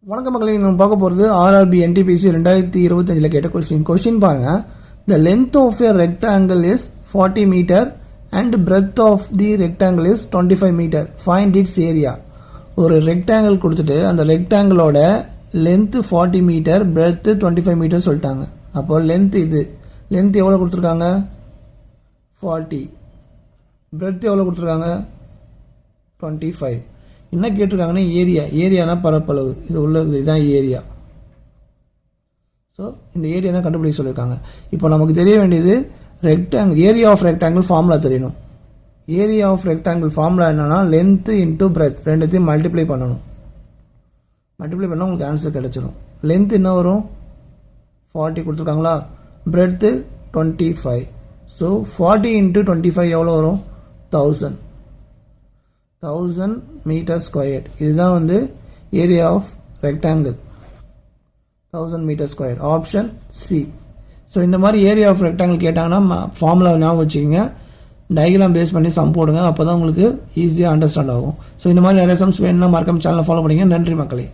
வணக்க மக்களே, நம்ம பார்க்க போகிறது ஆர்ஆர்பி என்டிபிசி 2025 கேட்ட கொஸ்டின் பாருங்க. The length of a rectangle is 40 metre and breadth of the rectangle is 25 metre. Find its area. ஒரு ரெக்டாங்கிள் கொடுத்துட்டு அந்த ரெக்டாங்கிளோட லென்த் 40 மீட்டர், பிரெத் 25 மீட்டர் சொல்லிட்டாங்க. அப்போ லென்த் லென்த் எவ்வளோ கொடுத்துருக்காங்க? 40. பிரெத் எவ்வளோ கொடுத்துருக்காங்க? 25. என்ன கேட்டிருக்காங்கன்னா ஏரியானா பரப்பளவு. இது இதுதான் ஏரியா. ஸோ இந்த ஏரியா தான் கண்டுபிடிக்க சொல்லியிருக்காங்க. இப்போ நமக்கு தெரிய வேண்டியது ஏரியா ஆஃப் ரெக்டாங்கிள் ஃபார்முலா தெரியணும். ஏரியா ஆஃப் ரெக்டாங்கிள் ஃபார்முலா என்னன்னா லென்த் இன்டூ பிரெத் ரெண்டுத்தையும் மல்டிப்ளை பண்ணணும். மல்டிப்ளை பண்ணால் உங்களுக்கு ஆன்சர் கிடைச்சிடும். லென்த் என்ன வரும்? 40 கொடுத்துருக்காங்களா? பிரெத்து 25. ஸோ 40 இன்டூ 25 எவ்வளோ வரும்? 1000 மீட்டர் ஸ்கொயர். இதுதான் area of rectangle 1000 metre square. Option C. So இந்த மாதிரி ஏரியா ஆஃப் ரெக்டாங்கிள் கேட்டாங்கன்னா ஃபார்முலா ஞாபகம் வச்சுக்கோங்க. டயக்ராம் பேஸ் பண்ணி சம் போடுங்க. அப்போ தான் உங்களுக்கு ஈஸியாக அண்டர்ஸ்டாண்ட் ஆகும். ஸோ இந்த மாதிரி நிறைய சம்ஸ் வேணும்னா மறக்காம சேனலை ஃபாலோ பண்ணிங்க. நன்றி மக்களே.